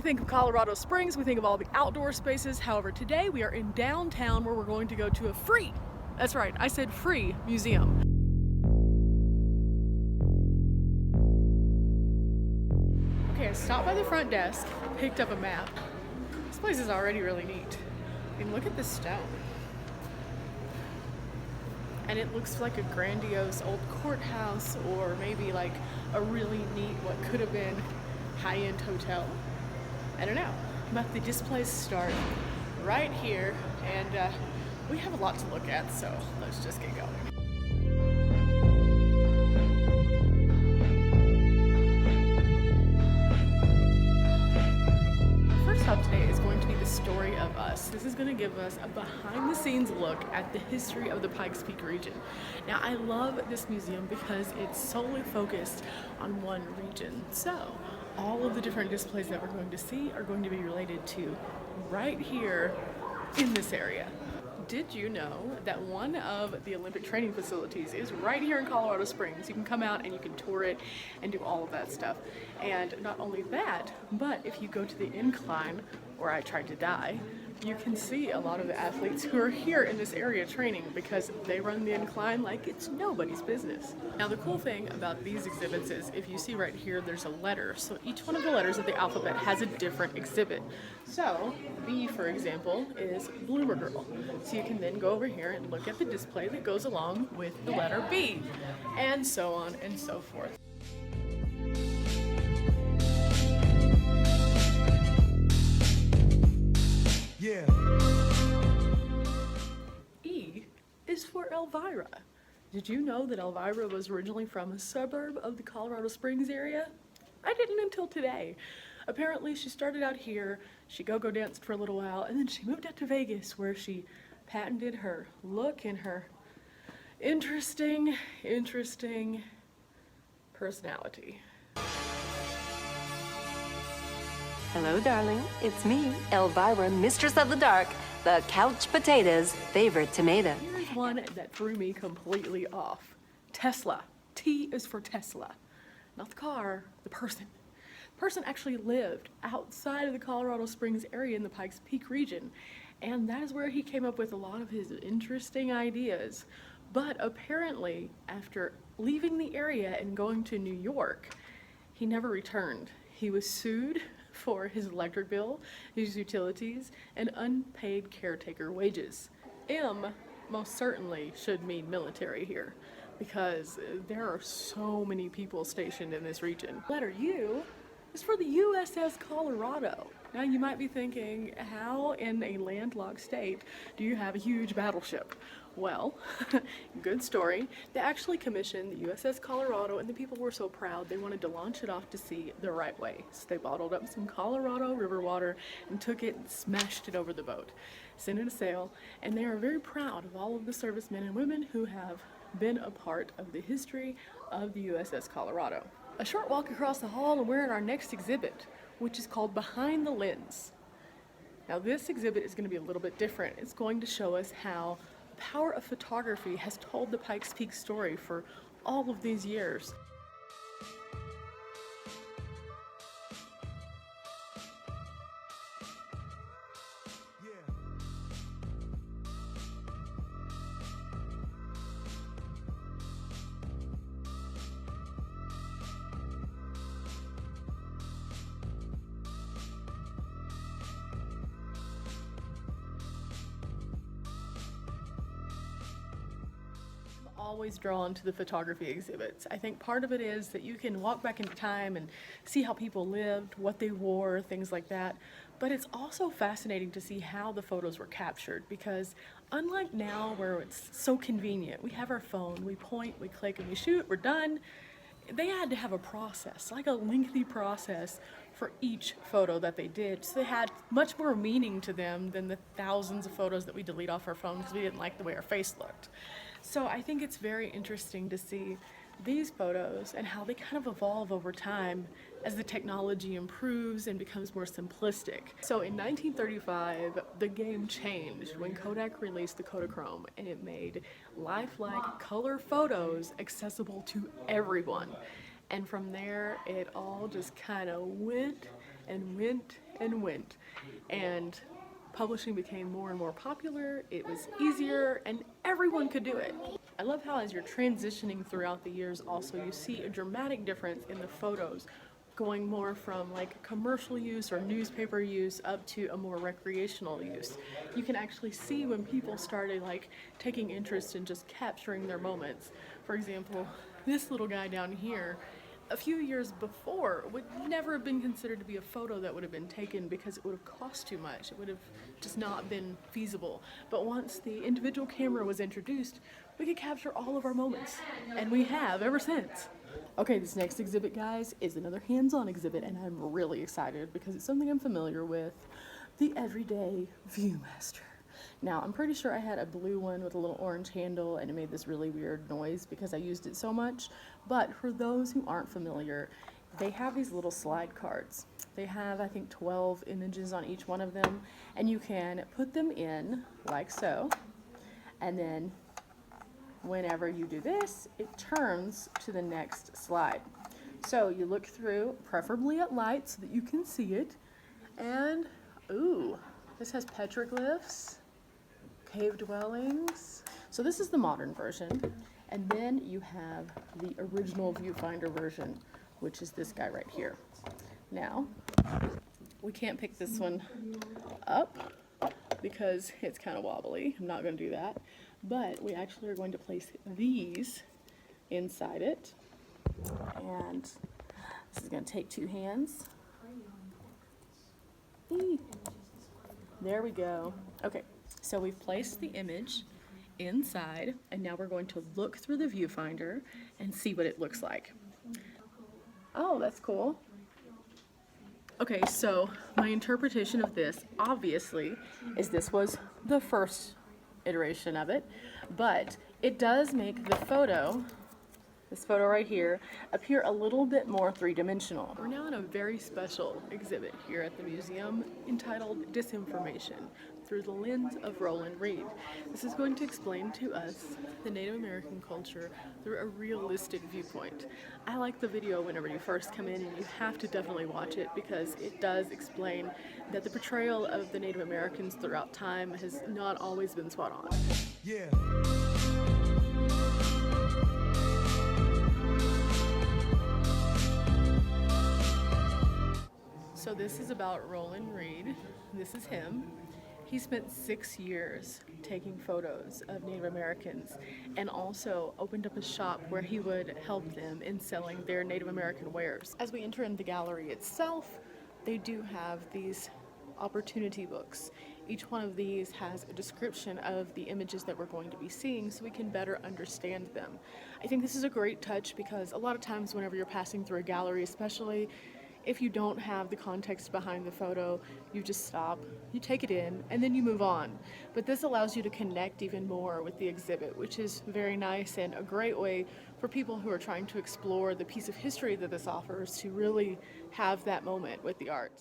think of Colorado Springs, we think of all the outdoor spaces. However, today we are in downtown where we're going to go to a free, that's right, I said free museum. Okay, I stopped by the front desk, picked up a map. This place is already really neat. And look at this stone. And it looks like a grandiose old courthouse, or maybe like a really neat, what could have been high-end hotel. I don't know, but the displays start right here, and we have a lot to look at, so let's just get going. First stop today is going to be the story of us. This is going to give us a behind-the-scenes look at the history of the Pikes Peak region. Now, I love this museum because it's solely focused on one region. So, all of the different displays that we're going to see are going to be related to right here in this area. Did you know that one of the Olympic training facilities is right here in Colorado Springs? You can come out and you can tour it and do all of that stuff. And not only that, but if you go to the incline where I tried to die, you can see a lot of the athletes who are here in this area training because they run the incline like it's nobody's business. Now the cool thing about these exhibits is if you see right here there's a letter, so each one of the letters of the alphabet has a different exhibit. So B, for example, is Bloomer Girl. So you can then go over here and look at the display that goes along with the letter B, and so on and so forth. Yeah. E is for Elvira. Did you know that Elvira was originally from a suburb of the Colorado Springs area? I didn't until today. Apparently she started out here, she go-go danced for a little while, and then she moved out to Vegas where she patented her look and her interesting personality. Hello, darling. It's me, Elvira, Mistress of the Dark, the couch potato's favorite tomato. Here's one that threw me completely off. Tesla. T is for Tesla. Not the car, the person. The person actually lived outside of the Colorado Springs area in the Pikes Peak region, and that is where he came up with a lot of his interesting ideas. But apparently, after leaving the area and going to New York, he never returned. He was sued for his electric bill, his utilities, and unpaid caretaker wages. M most certainly should mean military here because there are so many people stationed in this region. Letter U is for the USS Colorado. Now you might be thinking, how in a landlocked state do you have a huge battleship? Well, good story. They actually commissioned the USS Colorado, and the people were so proud they wanted to launch it off to sea the right way. So they bottled up some Colorado river water and took it and smashed it over the boat, sent it a sail, and they are very proud of all of the servicemen and women who have been a part of the history of the USS Colorado. A short walk across the hall and we're at our next exhibit, which is called Behind the Lens. Now this exhibit is going to be a little bit different. It's going to show us how the power of photography has told the Pikes Peak story for all of these years. Always drawn to the photography exhibits. I think part of it is that you can walk back into time and see how people lived, what they wore, things like that. But it's also fascinating to see how the photos were captured because unlike now where it's so convenient, we have our phone, we point, we click and we shoot, we're done. They had to have a process, like a lengthy process for each photo that they did. So they had much more meaning to them than the thousands of photos that we delete off our phone because we didn't like the way our face looked. So I think it's very interesting to see these photos and how they kind of evolve over time as the technology improves and becomes more simplistic. So in 1935, the game changed when Kodak released the Kodachrome, and it made lifelike color photos accessible to everyone. And from there, it all just kind of went and went and went. And publishing became more and more popular, it was easier, and everyone could do it. I love how as you're transitioning throughout the years also, you see a dramatic difference in the photos, going more from like commercial use or newspaper use up to a more recreational use. You can actually see when people started like taking interest in just capturing their moments. For example, this little guy down here, a few years before, would never have been considered to be a photo that would have been taken because it would have cost too much. It would have just not been feasible. But once the individual camera was introduced, we could capture all of our moments, and we have ever since. Okay, this next exhibit, guys, is another hands-on exhibit, and I'm really excited because it's something I'm familiar with, the Everyday Viewmaster. Now, I'm pretty sure I had a blue one with a little orange handle, and it made this really weird noise because I used it so much. But for those who aren't familiar, they have these little slide cards. They have, I think, 12 images on each one of them, and you can put them in like so, and then whenever you do this, it turns to the next slide. So you look through, preferably at light so that you can see it, and ooh, this has petroglyphs, cave dwellings. So this is the modern version, and then you have the original viewfinder version, which is this guy right here. Now, we can't pick this one up because it's kind of wobbly. I'm not going to do that, but we actually are going to place these inside it, and this is going to take 2 hands. Eee. There we go. Okay, so we've placed the image inside, and now we're going to look through the viewfinder and see what it looks like. Oh, that's cool. Okay, so my interpretation of this, obviously, is this was the first iteration of it, but it does make the photo, this photo right here, appear a little bit more three-dimensional. We're now in a very special exhibit here at the museum entitled Disinformation Through the Lens of Roland Reed. This is going to explain to us the Native American culture through a realistic viewpoint. I like the video whenever you first come in, and you have to definitely watch it because it does explain that the portrayal of the Native Americans throughout time has not always been spot on. Yeah. So this is about Roland Reed. This is him. He spent 6 years taking photos of Native Americans and also opened up a shop where he would help them in selling their Native American wares. As we enter in the gallery itself, they do have these opportunity books. Each one of these has a description of the images that we're going to be seeing so we can better understand them. I think this is a great touch because a lot of times whenever you're passing through a gallery, especially if you don't have the context behind the photo, you just stop, you take it in, and then you move on. But this allows you to connect even more with the exhibit, which is very nice and a great way for people who are trying to explore the piece of history that this offers to really have that moment with the art.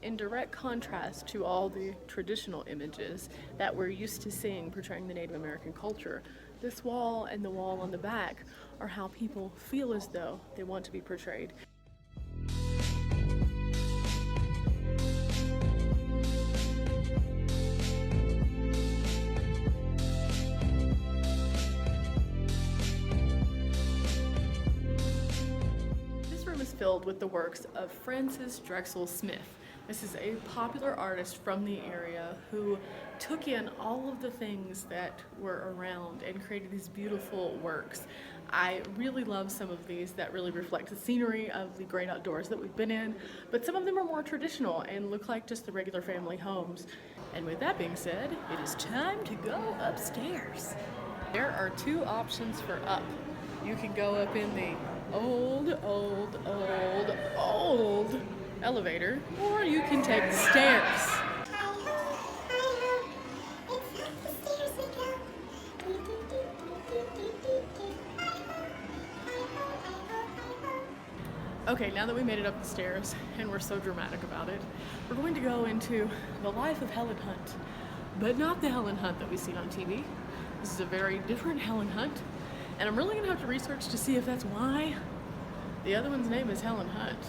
In direct contrast to all the traditional images that we're used to seeing portraying the Native American culture, this wall and the wall on the back are how people feel as though they want to be portrayed. This room is filled with the works of Francis Drexel Smith, This is a popular artist from the area who took in all of the things that were around and created these beautiful works. I really love some of these that really reflect the scenery of the great outdoors that we've been in, but some of them are more traditional and look like just the regular family homes. And with that being said, it is time to go upstairs. There are two options for up. You can go up in the old elevator, or you can take the stairs. Okay, now that we made it up the stairs, and we're so dramatic about it, we're going to go into the life of Helen Hunt, but not the Helen Hunt that we've seen on TV. This is a very different Helen Hunt, and I'm really gonna have to research to see if that's why the other one's name is Helen Hunt.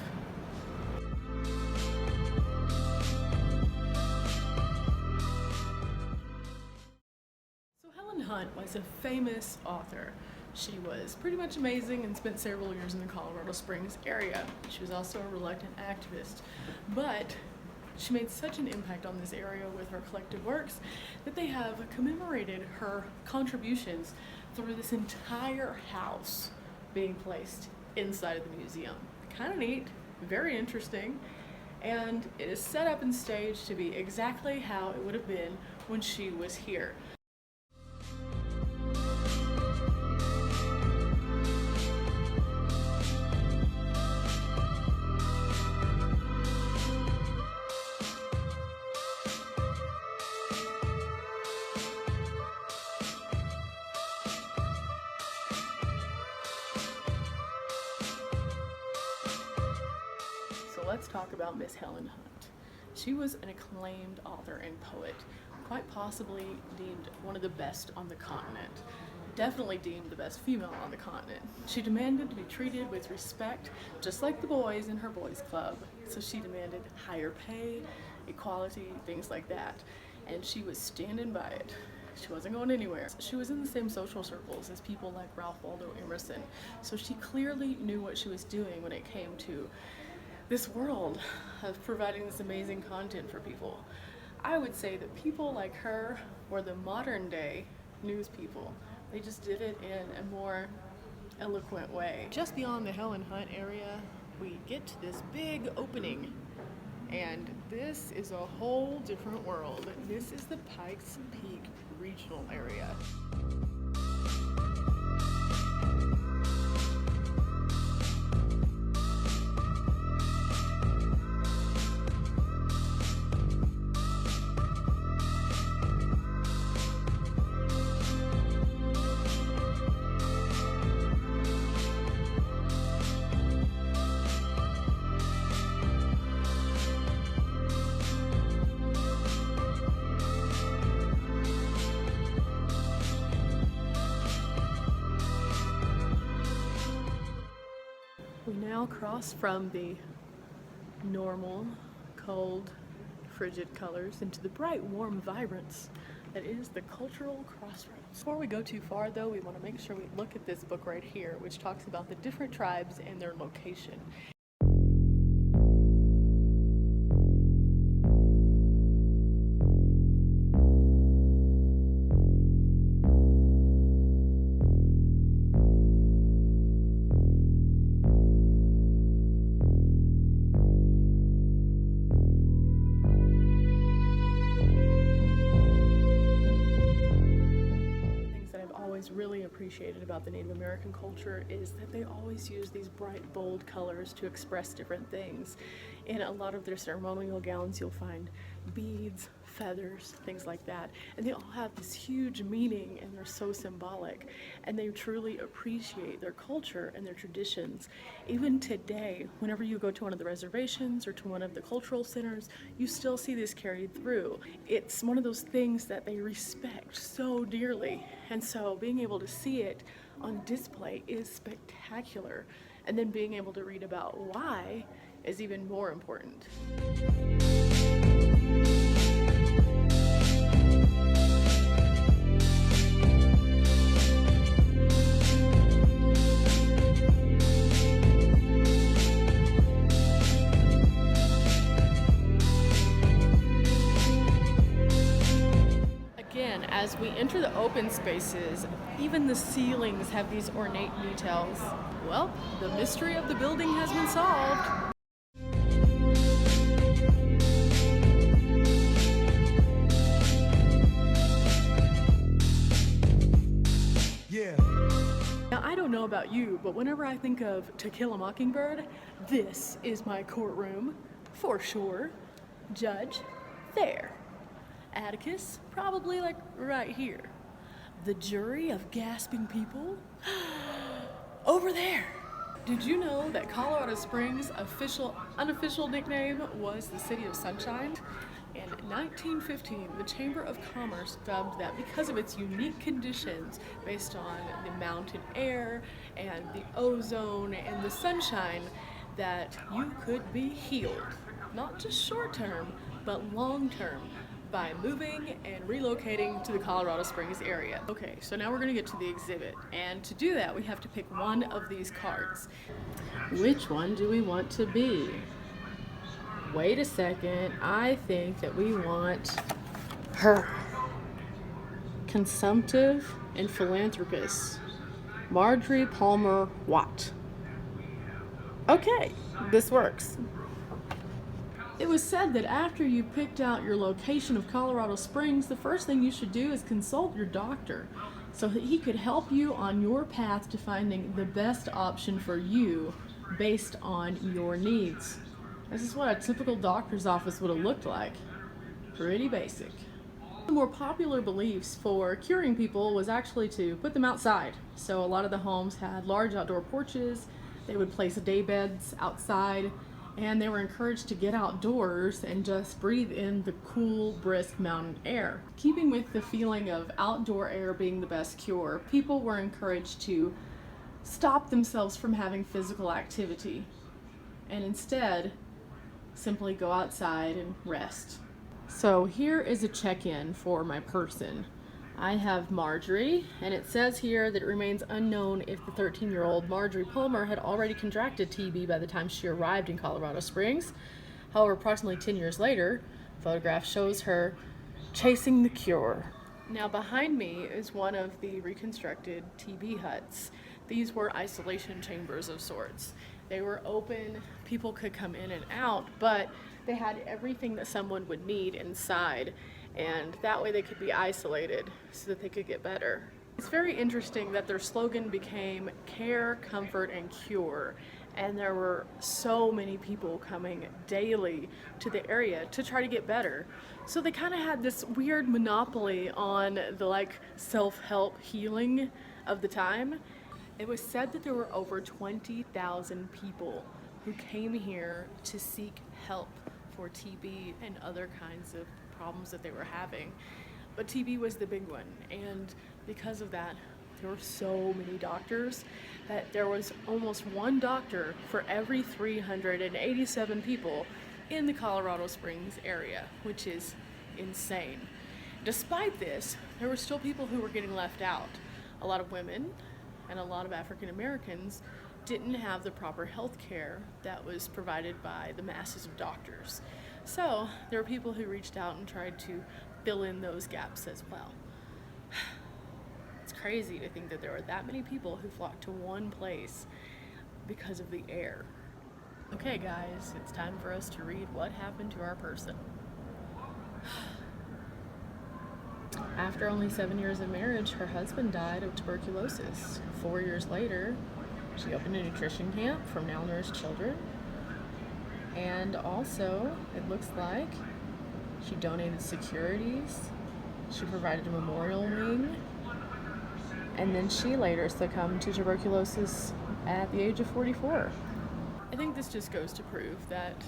So Helen Hunt was a famous author. She was pretty much amazing and spent several years in the Colorado Springs area. She was also a reluctant activist, but she made such an impact on this area with her collective works that they have commemorated her contributions through this entire house being placed inside of the museum. Kind of neat, very interesting, and it is set up and staged to be exactly how it would have been when she was here. Let's talk about Miss Helen Hunt. She was an acclaimed author and poet, quite possibly deemed one of the best on the continent. Definitely deemed the best female on the continent. She demanded to be treated with respect, just like the boys in her boys' club. So she demanded higher pay, equality, things like that. And she was standing by it. She wasn't going anywhere. She was in the same social circles as people like Ralph Waldo Emerson. So she clearly knew what she was doing when it came to this world of providing this amazing content for people. I would say that people like her were the modern day news people. They just did it in a more eloquent way. Just beyond the Helen Hunt area, we get to this big opening, and this is a whole different world. This is the Pikes Peak regional area. We now cross from the normal, cold, frigid colors into the bright, warm vibrance that is the cultural crossroads. Before we go too far though, we want to make sure we look at this book right here, which talks about the different tribes and their location. Really appreciated about the Native American culture is that they always use these bright, bold colors to express different things. In a lot of their ceremonial gowns, you'll find beads, feathers, things like that, and they all have this huge meaning and they're so symbolic, and they truly appreciate their culture and their traditions. Even today, whenever you go to one of the reservations or to one of the cultural centers, you still see this carried through. It's one of those things that they respect so dearly, and so being able to see it on display is spectacular, and then being able to read about why is even more important. As we enter the open spaces, even the ceilings have these ornate details. Well, the mystery of the building has been solved. Yeah. Now, I don't know about you, but whenever I think of To Kill a Mockingbird, this is my courtroom, for sure. Judge, there. Atticus, probably like right here. The jury of gasping people, over there. Did you know that Colorado Springs' unofficial nickname was the City of Sunshine? In 1915, the Chamber of Commerce dubbed that because of its unique conditions based on the mountain air and the ozone and the sunshine, that you could be healed, not just short term, but long term, by moving and relocating to the Colorado Springs area. Okay, so now we're gonna get to the exhibit, and to do that we have to pick one of these cards. Which one do we want to be? Wait a second, I think that we want her. Consumptive and philanthropist, Marjorie Palmer Watt. Okay, this works. It was said that after you picked out your location of Colorado Springs, the first thing you should do is consult your doctor so that he could help you on your path to finding the best option for you based on your needs. This is what a typical doctor's office would have looked like. Pretty basic. The more popular beliefs for curing people was actually to put them outside. So a lot of the homes had large outdoor porches. They would place day beds outside, and they were encouraged to get outdoors and just breathe in the cool, brisk mountain air. Keeping with the feeling of outdoor air being the best cure, people were encouraged to stop themselves from having physical activity and instead simply go outside and rest. So here is a check-in for my person. I have Marjorie, and it says here that it remains unknown if the 13-year-old Marjorie Palmer had already contracted TB by the time she arrived in Colorado Springs. However, approximately 10 years later, a photograph shows her chasing the cure. Now behind me is one of the reconstructed TB huts. These were isolation chambers of sorts. They were open, people could come in and out, but they had everything that someone would need inside, and that way they could be isolated so that they could get better. It's very interesting that their slogan became care, comfort, and cure, and there were so many people coming daily to the area to try to get better. So they kind of had this weird monopoly on the self-help healing of the time. It was said that there were over 20,000 people who came here to seek help for TB and other kinds of problems that they were having. But TB was the big one, and because of that, there were so many doctors that there was almost one doctor for every 387 people in the Colorado Springs area, which is insane. Despite this, there were still people who were getting left out. A lot of women and a lot of African Americans didn't have the proper health care that was provided by the masses of doctors. So there were people who reached out and tried to fill in those gaps as well. It's crazy to think that there were that many people who flocked to one place because of the air. Okay guys, it's time for us to read what happened to our person. After only 7 years of marriage, her husband died of tuberculosis. 4 years later, she opened a nutrition camp for malnourished children. And also, it looks like she donated securities. She provided a memorial wing. And then she later succumbed to tuberculosis at the age of 44. I think this just goes to prove that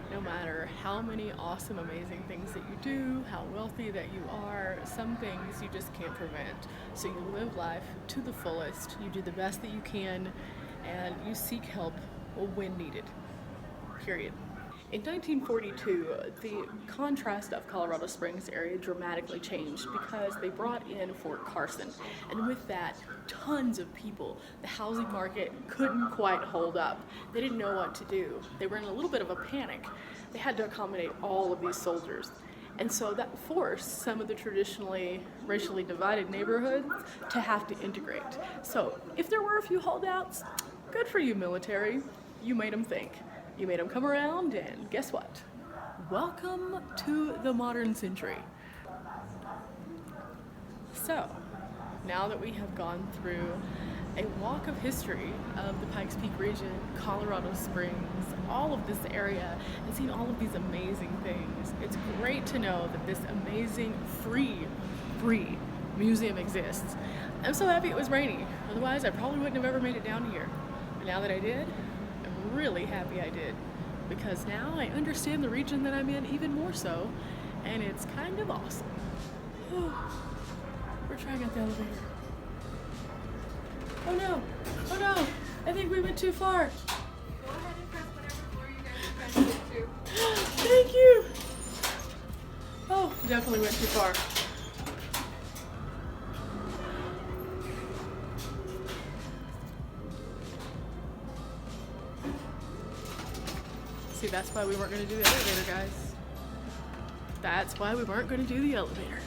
no matter how many awesome, amazing things that you do, how wealthy that you are, some things you just can't prevent. So you live life to the fullest, you do the best that you can, and you seek help when needed. Period. In 1942, the contrast of Colorado Springs area dramatically changed because they brought in Fort Carson, and with that, tons of people. The housing market couldn't quite hold up. They didn't know what to do. They were in a little bit of a panic. They had to accommodate all of these soldiers. And so that forced some of the traditionally racially divided neighborhoods to have to integrate. So if there were a few holdouts, good for you, military. You made them think. You made them come around, and guess what? Welcome to the modern century. So, now that we have gone through a walk of history of the Pikes Peak region, Colorado Springs, all of this area, and seen all of these amazing things, it's great to know that this amazing free museum exists. I'm so happy it was rainy. Otherwise, I probably wouldn't have ever made it down here. But now that I did, I'm really happy I did, because now I understand the region that I'm in even more so, and it's kind of awesome. We're trying out the elevator. Oh no! Oh no! I think we went too far. Go ahead and press whatever floor you guys are trying to get to. Thank you! Oh, definitely went too far. See, that's why we weren't going to do the elevator, guys. That's why we weren't going to do the elevator.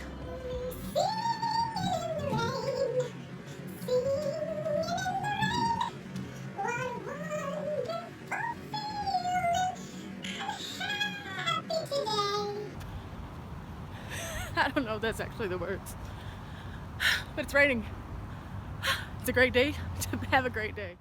I don't know if that's actually the words. But it's raining. It's a great day to have a great day.